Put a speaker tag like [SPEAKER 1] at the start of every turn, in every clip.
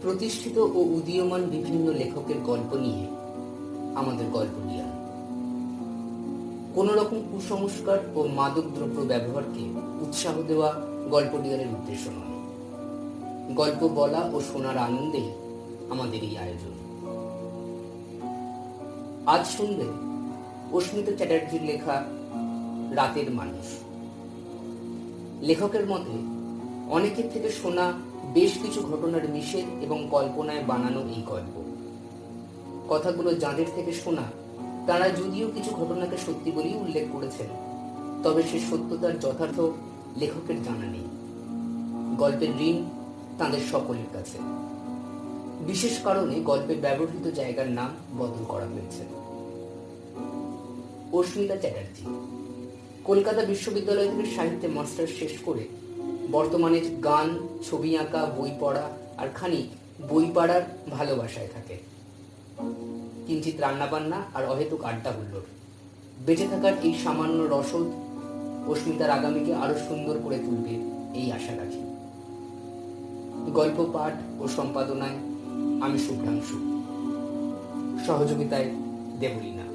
[SPEAKER 1] প্রতিষ্ঠিত ও উদীয়মান বিভিন্ন লেখকের গল্প নিয়ে আমাদের গল্পডিয়ান। কোনো রকম কুসংস্কার ও মাদক দ্রব্য ব্যবহারকে উৎসাহ দেওয়া গল্পডিয়ানের উদ্দেশ্য নয়। গল্প বলা ও শোনার আনন্দেই আমাদের এই আয়োজন। আজ শুনবেন অস্মিতা চ্যাটার্জির লেখা রাতের মানুষ। লেখকের মতে অনেকের থেকে শোনা বেশ কিছু ঘটনার মিশেল এবং কল্পনায় বানানো এই গল্প। কথাগুলো যাঁদের থেকে শোনা তারা যদিও কিছু ঘটনাকে সত্যি বলেই উল্লেখ করেছেন, তবে সে সত্যতার যথার্থ লেখকের জানা নেই। গল্পের ঋণ তাঁদের সকলের কাছে। বিশেষ কারণে গল্পের ব্যবহৃত জায়গার নাম বদল করা হয়েছে। অস্মিতা চ্যাটার্জি কলকাতা বিশ্ববিদ্যালয় থেকে সাহিত্যে মাস্টার্স শেষ করে বর্তমানে গান, ছবি আঁকা, বই পড়া আর খানিক বই পড়ার ভালোবাসায় থাকে। কিঞ্চিত রান্নাবান্না আর অহেতুক আড্ডা হুল্লোড়। বেঁচে থাকার এই সামান্য রসদ অস্মিতার আগামীকে আরো সুন্দর করে তুলবে এই আশা রাখি। গল্প পাঠ ও সম্পাদনায় আমি শুভ্রাংশু, সহযোগিতায় দেবলীনা।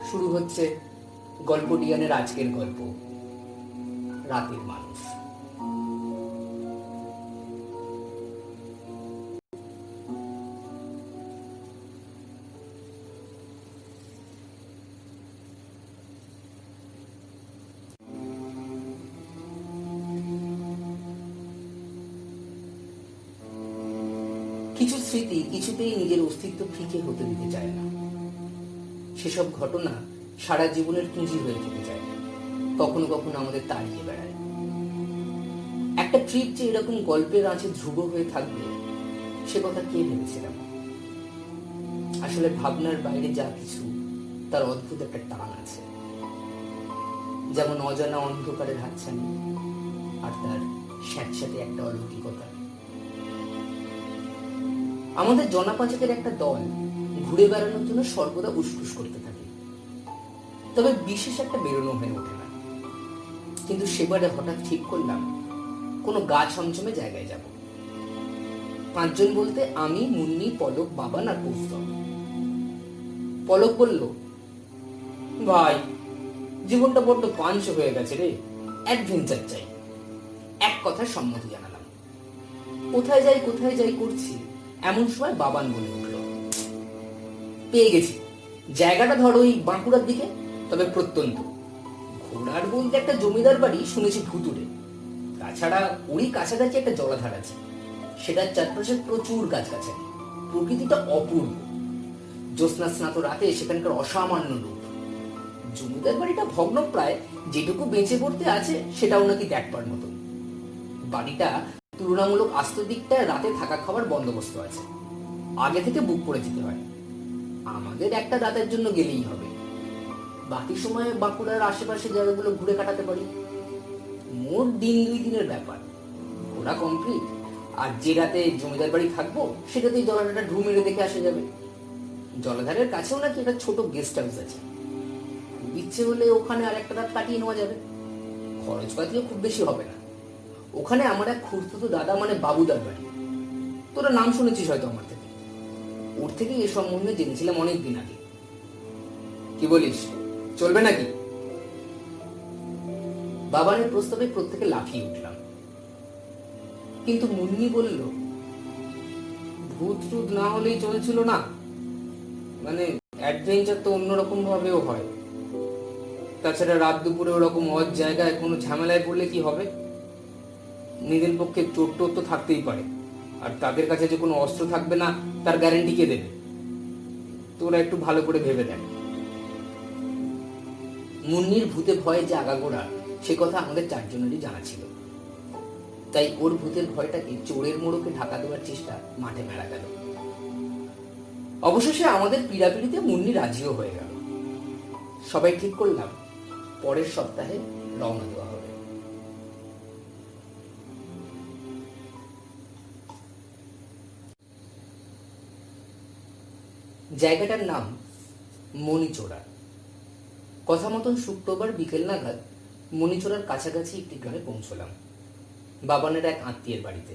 [SPEAKER 1] শুরু হচ্ছে গল্পডিয়ানের আজকের গল্প, রাতের মানুষ। কিছু স্মৃতি কিছুতেই নিজের অস্তিত্ব ফিকে হতে দিতে চায় না। সেসব ঘটনা সারা জীবনের পুঁজি হয়ে থেকে যায়, কখনো কখনো আমাদের তাড়িয়ে বেড়ায়। একটা ট্রিপ যে এরকম গল্পের আঁচে ধ্রুব হয়ে থাকবে সে কথা কে ভেবেছিলাম। আসলে ভাবনার বাইরে যা কিছু তার অদ্ভুত একটা টান আছে, যেমন অজানা অন্ধকারের হাতছানি আর তার স্যাঁতস্যাঁতে একটা অলৌকিকতা। আমাদের জনাপাচকের একটা দল ঘুরে বেড়ানোর জন্য সর্বদা উসখুস করতে থাকে, তবে বিশেষ একটা বেরোনো হয়ে ওঠে না। কিন্তু সেবারে হঠাৎ ঠিক করলাম কোনো গা ছমছমে জায়গায় যাব। 5 জন বলতে আমি, মুন্নি, পলক, বাবান আর কৌস্তব। পলক বলল, ভাই জীবনটা বড্ড পাঞ্চ হয়ে গেছে রে, অ্যাডভেঞ্চার চাই। এক কথার সম্মতি জানালাম। কোথায় যাই করছি, এমন সময় বাবান বলে উঠল, পেয়ে গেছি, জায়গাটা ধরো ওই বাঁকুড়ার দিকে, তবে প্রত্যন্ত। ঘোড়ার বলতে একটা জমিদার বাড়ি শুনেছি ভুতুরে। তাছাড়া ওরই কাছাকাছি একটা জলাধার আছে, সেটার চারপাশে প্রচুর গাছগাছালি, প্রকৃতিটা অপূর্ব। জ্যোৎস্না স্নাত রাতে সেখানকার অসামান্য রূপ। জমিদার বাড়িটা ভগ্নপ্রায়, যেটুকু বেঁচে পড়তে আছে সেটাও নাকি দেখবার মতো। বাড়িটা তুলনামূলক আস্ত দিকটায় রাতে থাকা খাবার বন্দোবস্ত আছে, আগে থেকে বুক করে যেতে হয়। আমাদের একটা রাতের জন্য গেলেই হবে, বাকি সময় বাঁকুড়ার আশেপাশে জায়গাগুলো ঘুরে কাটাতে পারি। মোট 1-2 দিনের ব্যাপার, ঘোরা কমপ্লিট। আর যে রাতে জমিদার বাড়ি থাকবো সেটাতেই জলাধারটা ঢু মেরে দেখে আসা যাবে। জলাধারের কাছেও নাকি একটা ছোট গেস্ট হাউস আছে, ইচ্ছে হলে ওখানে আর একটা রাত কাটিয়ে নেওয়া যাবে। খরচপাতিও খুব বেশি হবে না। ওখানে আমার এক খুড়তুতো দাদা মানে বাবুদার বাড়ি, তোরা নাম শুনেছিস হয়তো আমার থেকে। ওর থেকে এ সম্বন্ধে জেনেছিলাম অনেক দিন আগে। কি বলিস, চলবে নাকি? বাবানের প্রস্তাবে প্রত্যেকে লাফিয়ে উঠলাম, কিন্তু মুন্নি বলল, ভূত টুত না হলেই চলছিল না, মানে অ্যাডভেঞ্চার তো অন্যরকম ভাবেও হয়। তাছাড়া রাত দুপুরে ওরকম অদ জায়গায় কোনো ঝামেলায় পড়লে কি হবে? নিজের পক্ষে চোট টোট তো থাকতেই পারে, আর তাদের কাছে যে কোনো অস্ত্র থাকবে না তার গ্যারেন্টি কে দেবে? তোরা একটু ভালো করে ভেবে দেখ। মুন্নির ভূতে ভয়ে যে আগাগোড়া সে কথা আমাদের 4 জনেরই জানা ছিল, তাই ওর ভূতের ভয়টাকে চোরের মোড়কে ঢাকা দেওয়ার চেষ্টা মাঠে মেলা গেল। অবশেষে আমাদের পিড়াপিড়িতে মুন্নি রাজিও হয়ে গেল। সবাই ঠিক করলাম পরের সপ্তাহে রওনা দেওয়া হবে। জায়গাটার নাম মণিচোরা। কথা মতন শুক্রবার বিকেল নাগাদ মণিচোরার কাছাকাছি একটি গ্রামে পৌঁছলাম, বাবানের এক আত্মীয়ের বাড়িতে।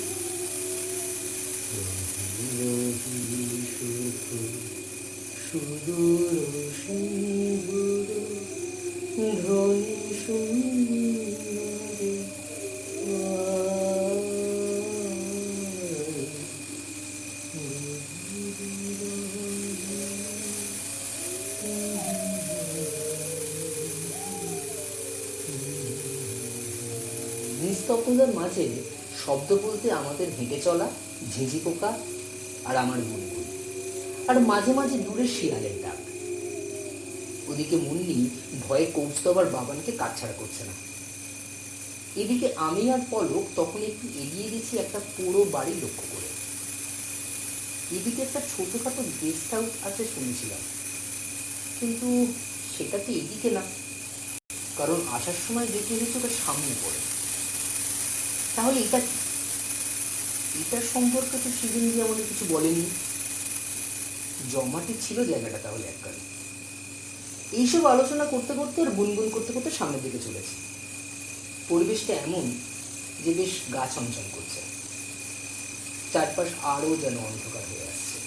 [SPEAKER 1] দূর সিন্ধুর ধ্বনি শুনে নিস্তব্ধতার মাঝে শব্দ বলতে আমাদের হেঁটে চলা, ঝিঁঝি পোকা আর আমার গুনগুন, আর মাঝে মাঝে দূরে শিয়ালের ডাক। ওদিকে মুন্নি ভয়ে কৌস্তব আর বাবানকে কাটছাড়া করছে না। এদিকে আমি আর পলক তখন একটু এগিয়ে গেছি একটা পুরো বাড়ি লক্ষ্য করে। এদিকে একটা ছোটখাটো গেস্ট হাউস আছে শুনেছিলাম, কিন্তু সেটা তো এদিকে না, কারণ আসার সময় দেখে গেছি ওটা সামনে পড়ে। তাহলে এটার সম্পর্কে তো শিবেন্দ্র আমাদের কিছু বলেনি। জমাটি ছিল জায়গাটা তাহলে এককালে। এইসব আলোচনা করতে করতে আর গুনগুন করতে করতে সামনের দিকে চলেছে। পরিবেশটা এমন যে বেশ গা ছমছম করছে, চারপাশ আরো যেন অন্ধকার হয়ে আসছে।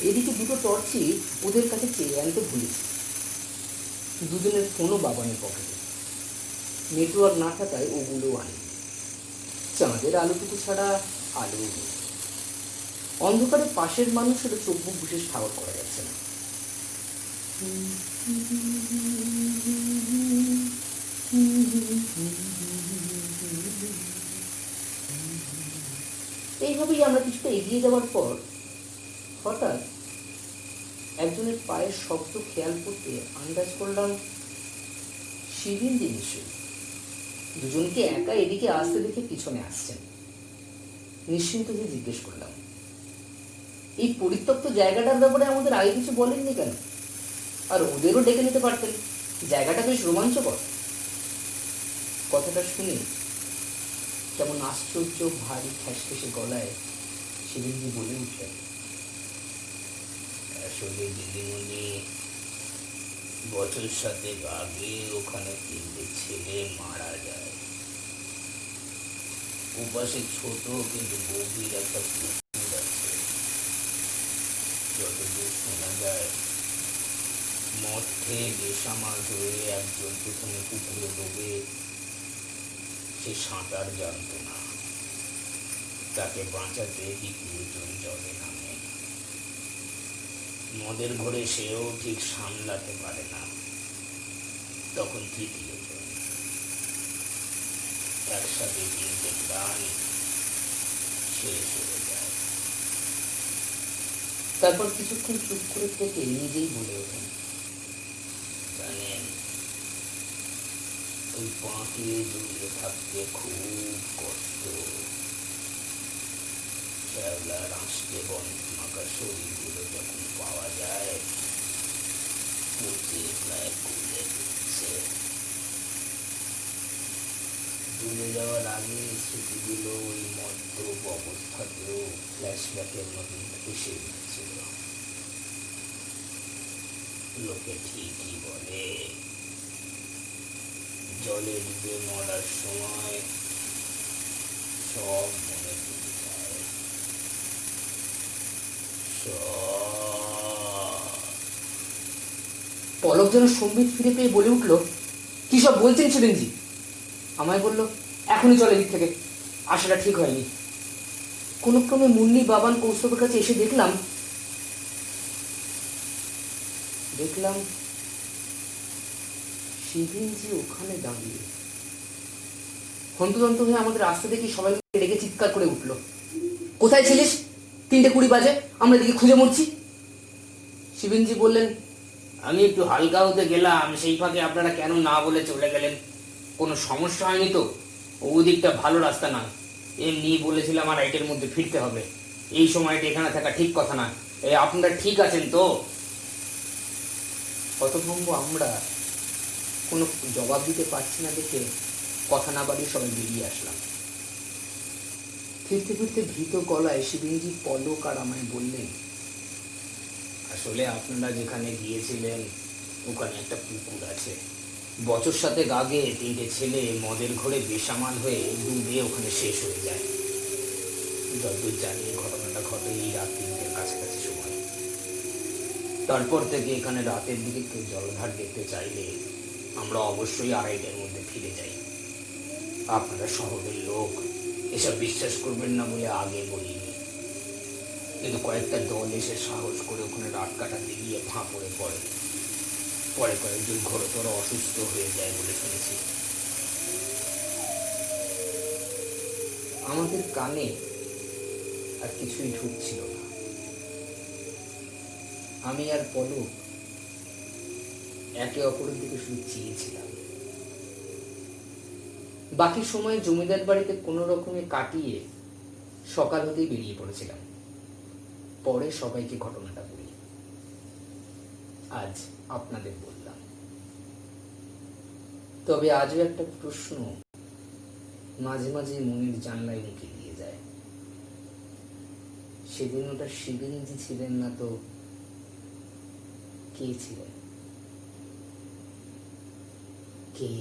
[SPEAKER 1] এদিকে দুটো টর্চই ওদের কাছে চেয়ে আনতে ভুলেছি। দুজনের ফোনও বাবানের পকেটে, নেটওয়ার্ক না থাকায় ওগুলো আনি। চাঁদের আলোটুকু ছাড়া আলো নেই। অন্ধকারে পাশের মানুষের চোখ মুখ বিশেষ ঠাওয়ার করা যাচ্ছে না। এইভাবেই আমরা কিছুটা এগিয়ে যাওয়ার পর হঠাৎ একজনের পায়ের শব্দ খেয়াল করতে আন্দাজ করলাম শিবেন্দ্র নিশ্চয়ই। দুজনকে একা এদিকে আসতে দেখে পিছনে আসছেন। নিশ্চিন্ত হয়ে জিজ্ঞেস করলাম, এই পরিত্যক্ত জায়গাটার ব্যাপারে আমাদের আগে কিছু বলেননি কেন? আর ওদেরও ডেকে নিতে পারতেন, জায়গাটা বেশ রোমাঞ্চকর। কথাটা শুনে কেমন আশ্চর্য ভারী খ্যাসখ্যাসে গলায় শিবেন্দ্র বলে উঠলেন, আসলে দিদিমণি, বছর সাথে আগে ওখানে 3টে ছেলে মারা যায়। ওপাশে ছোট কিন্তু গভীর একটা পুকুর আছে। যতদূর শোনা যায়, মদ খেয়ে বেসামাল হয়ে একজন প্রথমে পুকুরে ডোবে। সে সাঁতার জানত না, তাকে বাঁচাতে দ্বিতীয়জন জলে নামে। মদের ঘরে সেও ঠিক সামলাতে পারে না, তখন তৃতীয়জন। একসাথে 3টে প্রাণ শেষ হয়ে যায়। তারপর কিছুক্ষণ চুপ করে থেকে নিজেই বলে ওঠেন, জানেন, ওই পাঁকে জড়িয়ে থাকতে খুব কষ্ট। শ্যাওলার আঁশকে বন্ধ মাখা শরীরগুলো যখন পাওয়া যায়, পচে প্রায় খুলে দিচ্ছে। ডুবে যাওয়ার আগে স্মৃতিগুলো ওই মদ্যপ অবস্থাতেও ফ্ল্যাশব্যাকের মতন ভেসে উঠছিল। লোকে ঠিকই বলে, জলে ডুবে মরার সময় সব মনে পড়ে যায়। পলক যেন সম্বিত ফিরে পেয়ে বলে উঠল, কি সব বলছেন শিবেন্দ্র? আমায় বলল, এখনই চলে দিক থেকে, আশাটা ঠিক হয়নি। কোনো ক্রমে মুন্নি, বাবান, কৌস্তবের কাছে এসে দেখলাম শিবেন্দ্র ওখানে দাঁড়িয়ে। হন্তদন্ত হয়ে আমাদের রাস্তা দেখে সবাই ডেকে চিৎকার করে উঠল, কোথায় ছিলিস? 3:20 বাজে, আমরা এদিকে খুঁজে মরছি। শিবেন্দ্র বললেন, আমি একটু হালকা হতে গেলাম, সেই ফাঁকে আপনারা কেন না বলে চলে গেলেন? কোনো সমস্যা হয়নি তো? ওদিকটা ভালো রাস্তা না, এমনি বলেছিলাম আর রাইটের মধ্যে ফিরতে হবে। এই সময়টা এখানে থাকা ঠিক কথা না। আপনারা ঠিক আছেন তো? হতভম্ব আমরা কোনো জবাব দিতে পারছি না দেখে কথা না বাড়িয়ে সবাই বেরিয়ে আসলাম। ফিরতে ফিরতে ভীত গলায় শিবেন্দ্র, পলক আর আমায় বললেন, আসলে আপনারা যেখানে গিয়েছিলেন ওখানে একটা পুকুর আছে। বছর 7 আগে 3টে ছেলে মদের ঘরে বেসামাল হয়ে ডুবে ওখানে শেষ হয়ে যায়। যতদূর জানি ঘটনাটা ঘটে এই রাত 3টের কাছাকাছি সময়। তারপর থেকে এখানে রাতের দিকে কেউ জলধার দেখতে চাইলে আমরা অবশ্যই 2:30টার মধ্যে ফিরে যাই। আপনারা শহরের লোক, এসব বিশ্বাস করবেন না বলে আগে বলিনি, কিন্তু কয়েকটা দল এসে সাহস করে ওখানে রাত কাটাতে গিয়ে ফাঁপড়ে পড়ে। পরে কয়েকজন ঘোরতর অসুস্থ হয়ে যায় বলে শুনেছি। আমাদের কানে আর কিছুই ঢুকছিল না। আমি আর পলক একে অপরের দিকে শুধু চেয়েছিলাম। বাকি সময় জমিদার বাড়িতে কোনো রকমে কাটিয়ে সকাল হতেই বেরিয়ে পড়েছিলাম। পরে সবাইকে ঘটনাটা বলি, আজ আপনাদের বললাম। তবে আজও একটা প্রশ্ন মাঝে মাঝে মনের জানলায় মুখে দিয়ে যায়। সেদিন ওটা শিবেনজি ছিলেন না তো কে ছিলেন? কে?